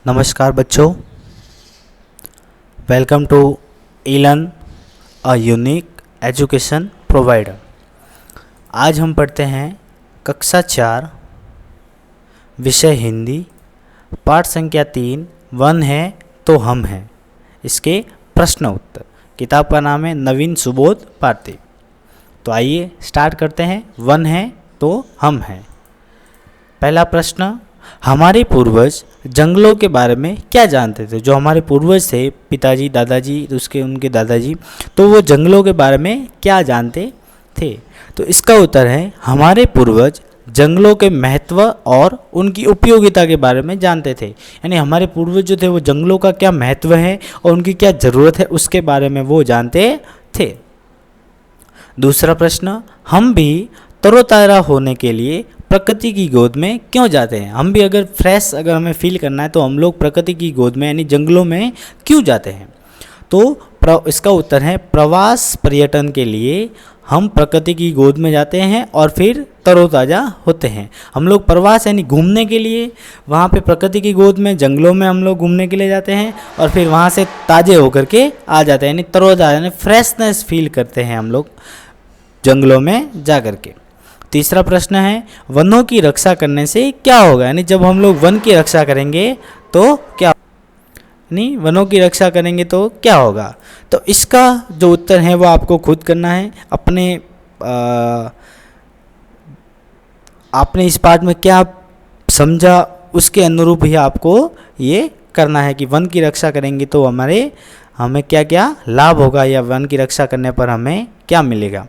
नमस्कार बच्चों, welcome to eLearn a unique education provider. आज हम पढ़ते हैं कक्षा 4 विषय हिंदी, पाठ संख्या 3 वन है तो हम हैं, इसके प्रश्न उत्तर। किताब का नाम है नवीन सुबोध पार्थिव। तो आइए स्टार्ट करते हैं। वन है तो हम हैं। पहला प्रश्न, हमारे पूर्वज जंगलों के बारे में क्या जानते थे? जो हमारे पूर्वज थे, पिताजी, दादाजी, उनके दादाजी, तो वो जंगलों के बारे में क्या जानते थे? तो इसका उत्तर है हमारे पूर्वज जंगलों के महत्व और उनकी उपयोगिता के बारे में जानते थे। यानी हमारे पूर्वज जो थे वो जंगलों का क्या महत्व है और उनकी क्या ज़रूरत है उसके बारे में वो जानते थे। दूसरा प्रश्न, हम भी तरोताज़ा होने के लिए प्रकृति की गोद में क्यों जाते हैं? हम भी अगर अगर हमें फील करना है तो हम लोग प्रकृति की गोद में यानी जंगलों में क्यों जाते हैं? तो इसका उत्तर है प्रवास पर्यटन के लिए हम प्रकृति की गोद में जाते हैं और फिर तरोताज़ा होते हैं। हम लोग प्रवास यानी घूमने के लिए वहाँ पे प्रकृति की गोद में जंगलों में हम लोग घूमने के लिए जाते हैं और फिर वहाँ से ताज़े होकर के आ जाते हैं, यानी तरोताज़ा यानी फ्रेशनेस फील करते हैं हम लोग जंगलों में जा कर के। तीसरा प्रश्न है, वनों की रक्षा करने से क्या होगा? यानी जब हम लोग वन की रक्षा करेंगे तो क्या, नहीं वनों की रक्षा करेंगे तो क्या होगा? तो इसका जो उत्तर है वो आपको खुद करना है। आपने इस पाठ में क्या समझा उसके अनुरूप ही आपको ये करना है कि वन की रक्षा करेंगे तो हमें क्या क्या लाभ होगा या वन की रक्षा करने पर हमें क्या मिलेगा।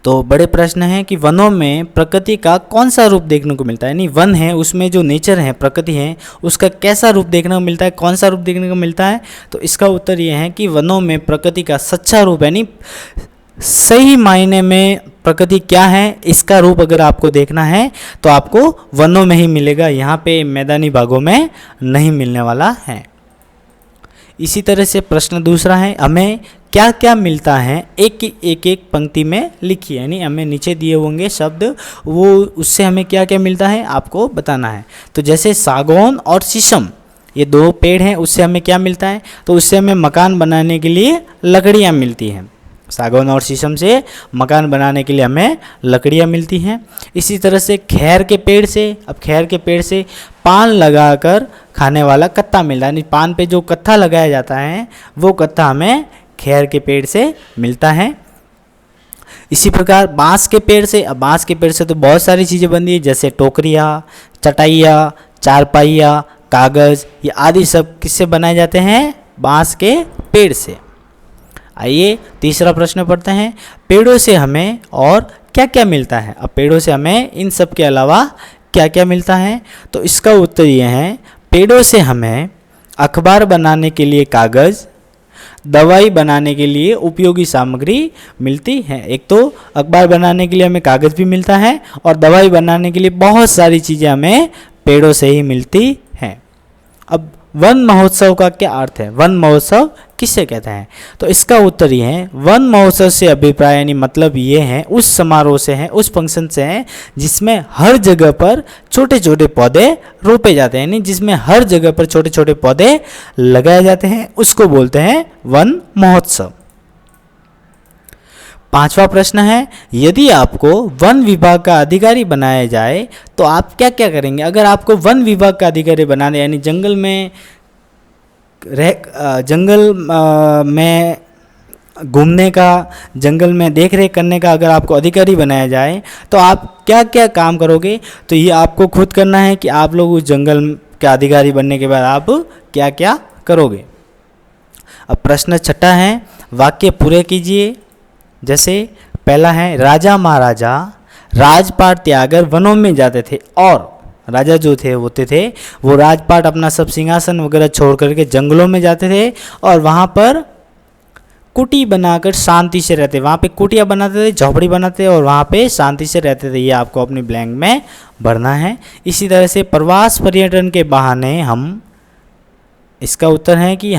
तो बड़े प्रश्न है कि वनों में प्रकृति का कौन सा रूप देखने को मिलता है? यानी वन है उसमें जो नेचर है, प्रकृति है, उसका कैसा रूप देखने को मिलता है, कौन सा रूप देखने को मिलता है? तो इसका उत्तर ये है कि वनों में प्रकृति का सच्चा रूप यानी सही मायने में प्रकृति क्या है इसका रूप अगर आपको देखना है तो आपको वनों में ही मिलेगा, यहाँ पे मैदानी भागों में नहीं मिलने वाला है। इसी तरह से प्रश्न दूसरा है, हमें क्या क्या मिलता है? एक पंक्ति में लिखिए, यानी हमें नीचे दिए होंगे शब्द, वो उससे हमें क्या क्या मिलता है आपको बताना है। तो जैसे सागौन और शीशम, ये दो पेड़ हैं, उससे हमें क्या मिलता है? तो उससे हमें मकान बनाने के लिए लकड़ियाँ मिलती हैं। सागौन और शीशम से मकान बनाने के लिए हमें लकड़ियाँ मिलती हैं। इसी तरह से खैर के पेड़ से पान लगाकर खाने वाला कत्था मिलता है, यानी पान पे जो कत्था लगाया जाता है वो कत्था हमें खैर के पेड़ से मिलता है। इसी प्रकार बांस के पेड़ से तो बहुत सारी चीज़ें बनती है, जैसे टोकरियाँ, चटाइयाँ, चारपाइयाँ, कागज़, ये आदि सब किससे बनाए जाते हैं? बांस के पेड़ से। आइए तीसरा प्रश्न पढ़ते हैं, पेड़ों से हमें और क्या क्या मिलता है? अब पेड़ों से हमें इन सब के अलावा क्या क्या मिलता है? तो इसका उत्तर ये है, पेड़ों से हमें अखबार बनाने के लिए कागज़, दवाई बनाने के लिए उपयोगी सामग्री मिलती है। एक तो अखबार बनाने के लिए हमें कागज़ भी मिलता है और दवाई बनाने के लिए बहुत सारी चीज़ें हमें पेड़ों से ही मिलती हैं। अब वन महोत्सव का क्या अर्थ है? वन महोत्सव किसे कहते हैं? तो इसका उत्तर ये है, वन महोत्सव से अभिप्राय यानी मतलब ये है, उस समारोह से है, उस फंक्शन से है जिसमें हर जगह पर छोटे छोटे पौधे रोपे जाते हैं, यानी जिसमें हर जगह पर छोटे छोटे पौधे लगाए जाते हैं, उसको बोलते हैं वन महोत्सव। पांचवा प्रश्न है, यदि आपको वन विभाग का अधिकारी बनाया जाए तो आप क्या क्या करेंगे? अगर आपको वन विभाग का अधिकारी बनाने यानी जंगल में घूमने का, जंगल में देख रेख करने का अगर आपको अधिकारी बनाया जाए तो आप क्या क्या काम करोगे? तो ये आपको खुद करना है कि आप लोग उस जंगल के अधिकारी बनने के बाद आप क्या क्या करोगे। अब प्रश्न छठा है, वाक्य पूरे कीजिए। जैसे पहला है, राजा महाराजा राजपाट त्यागकर वनों में जाते थे और राजा जो थे वो राजपाट अपना सब सिंहासन वगैरह छोड़ करके जंगलों में जाते थे और वहाँ पर कुटी बनाकर शांति से रहते। वहाँ पे कुटिया बनाते थे, झोपड़ी बनाते थे और वहाँ पे शांति से रहते थे। ये आपको अपनी ब्लैंक में भरना है। इसी तरह से प्रवास पर्यटन के बहाने इसका उत्तर है कि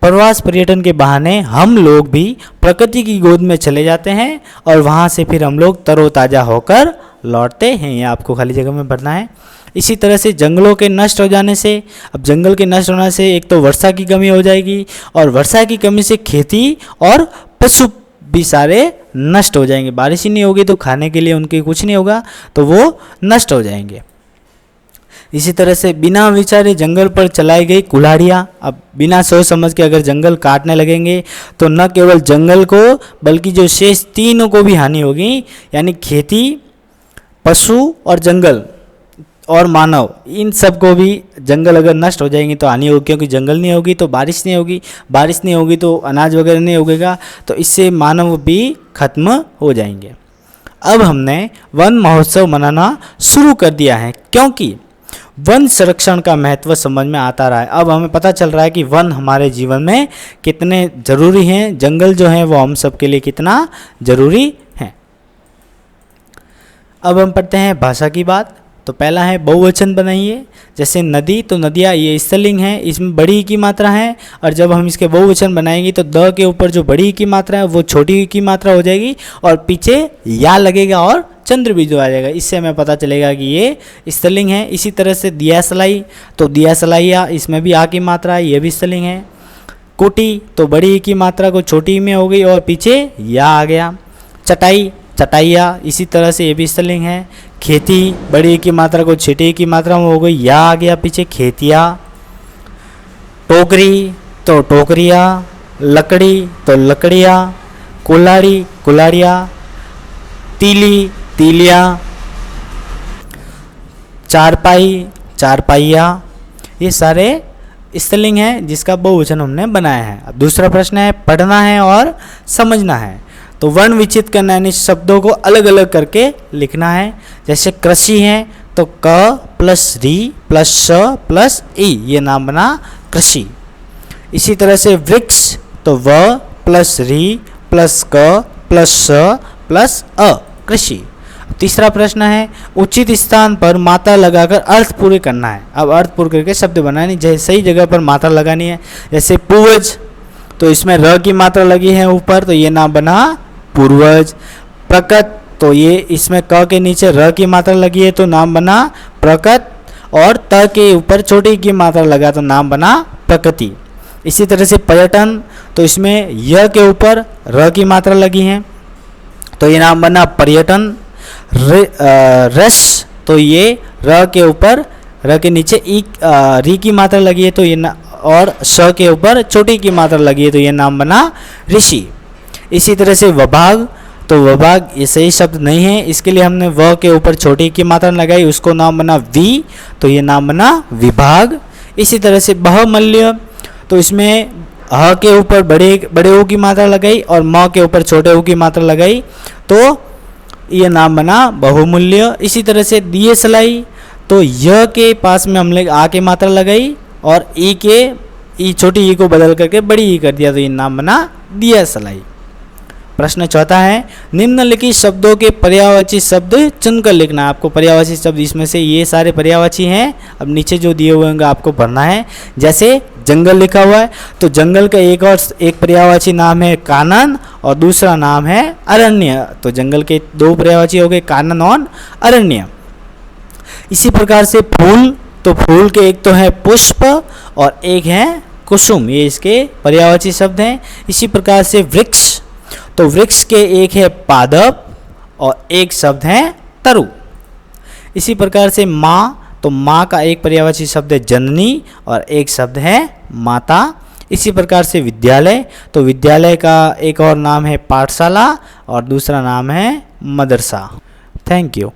प्रवास पर्यटन के बहाने हम लोग भी प्रकृति की गोद में चले जाते हैं और वहाँ से फिर हम लोग तरोताज़ा होकर लौटते हैं। ये आपको खाली जगह में भरना है। इसी तरह से जंगलों के नष्ट हो जाने से, अब जंगल के नष्ट होने से एक तो वर्षा की कमी हो जाएगी, और वर्षा की कमी से खेती और पशु भी सारे नष्ट हो जाएंगे। बारिश ही नहीं होगी तो खाने के लिए उनके कुछ नहीं होगा, तो वो नष्ट हो जाएंगे। इसी तरह से बिना विचारे जंगल पर चलाई गई कुल्हाड़ियाँ, अब बिना सोच समझ के अगर जंगल काटने लगेंगे तो न केवल जंगल को बल्कि जो शेष तीनों को भी हानि होगी, यानी खेती, पशु और जंगल और मानव, इन सब को भी जंगल अगर नष्ट हो जाएंगे तो हानि होगी, क्योंकि जंगल नहीं होगी तो बारिश नहीं होगी, बारिश नहीं होगी तो अनाज वगैरह नहीं उगेगा, तो इससे मानव भी खत्म हो जाएंगे। अब हमने वन महोत्सव मनाना शुरू कर दिया है, क्योंकि वन संरक्षण का महत्व समझ में आता रहा है। अब हमें पता चल रहा है कि वन हमारे जीवन में कितने ज़रूरी हैं, जंगल जो है वो हम सब के लिए कितना ज़रूरी है। अब हम पढ़ते हैं भाषा की बात। तो पहला है बहुवचन बनाइए। जैसे नदी, तो नदियाँ ये स्त्रीलिंग है, इसमें बड़ी ई की मात्रा है, और जब हम इसके बहुवचन बनाएंगे तो द के ऊपर जो बड़ी ई की मात्रा है वो छोटी ई की मात्रा हो जाएगी, और पीछे या लगेगा और चंद्र भी जो आ जाएगा। इससे हमें पता चलेगा कि ये स्त्रीलिंग है। इसी तरह से दिया सलाई, तो दिया सलाइया, इसमें भी आ की मात्रा है, ये भी स्त्रीलिंग है। कुटी, तो बड़ी ई की मात्रा को छोटी ई में हो गई और पीछे या आ गया। चटाई, चटाइया, इसी तरह से ये भी स्त्रीलिंग है। खेती, बड़ी की मात्रा को छोटी की मात्रा में हो गई, या आ गया पीछे खेतिया। टोकरी, तो टोकरिया। लकड़ी, तो लकड़िया। कुल्हाड़ी, कुल्हाड़िया। तीली, तीलिया। चारपाई, चारपाइया। ये सारे स्त्रीलिंग हैं जिसका बहुवचन हमने बनाया है। अब दूसरा प्रश्न है पढ़ना है और समझना है। तो वर्ण विचित करना यानी शब्दों को अलग अलग करके लिखना है। जैसे कृषि है तो क प्लस री प्लस श प्लस ई, ये नाम बना कृषि। इसी तरह से वृक्ष, तो व प्लस री प्लस क प्लस श प्लस अ, कृषि। तीसरा प्रश्न है उचित स्थान पर मात्रा लगाकर अर्थ पूरे करना है। अब अर्थ पूरे करके शब्द बनानी, जैसे सही जगह पर मात्रा लगानी है। जैसे पूर्वज, तो इसमें र की मात्रा लगी है ऊपर, तो ये नाम बना पूर्वज। प्रकट, तो ये इसमें क के नीचे र की मात्रा लगी है तो नाम बना प्रकट, और त के ऊपर छोटी की मात्रा लगा तो नाम बना प्रकृति। इसी तरह से पर्यटन, तो इसमें य के ऊपर र की मात्रा लगी है तो ये नाम बना पर्यटन। रस, तो ये र के ऊपर र के नीचे ई री की मात्रा लगी है तो ये और स के ऊपर छोटी की मात्रा लगी है तो ये नाम बना ऋषि। इसी तरह से विभाग, तो विभाग ये सही शब्द नहीं है, इसके लिए हमने व के ऊपर छोटी की मात्रा लगाई, उसको नाम बना वी, तो ये नाम बना विभाग। इसी तरह से बहुमूल्य, तो इसमें ह के ऊपर बड़े ऊ की मात्रा लगाई और म के ऊपर छोटे ऊ की मात्रा लगाई तो ये नाम बना बहुमूल्य। इसी तरह से दिए सलाई, तो य के पास में हमने आ की मात्रा लगाई और ई छोटी ई को बदल करके बड़ी ई कर दिया तो ये नाम बना दिया सलाई। प्रश्न चौथा है निम्नलिखित शब्दों के पर्यायवाची शब्द चुनकर लिखना है। आपको पर्यायवाची शब्द इसमें से ये सारे पर्यायवाची हैं। अब नीचे जो दिए हुए होंगे आपको भरना है। जैसे जंगल लिखा हुआ है तो जंगल का एक पर्यायवाची नाम है कानन और दूसरा नाम है अरण्य। तो जंगल के दो पर्यायवाची हो गए कानन और अरण्य। इसी प्रकार से फूल, तो फूल के एक तो है पुष्प और एक है कुसुम, ये इसके पर्यायवाची शब्द हैं। इसी प्रकार से वृक्ष, तो वृक्ष के एक है पादप और एक शब्द है तरु। इसी प्रकार से माँ, तो माँ का एक पर्यायवाची शब्द है जननी और एक शब्द है माता। इसी प्रकार से विद्यालय, तो विद्यालय का एक और नाम है पाठशाला और दूसरा नाम है मदरसा। Thank you.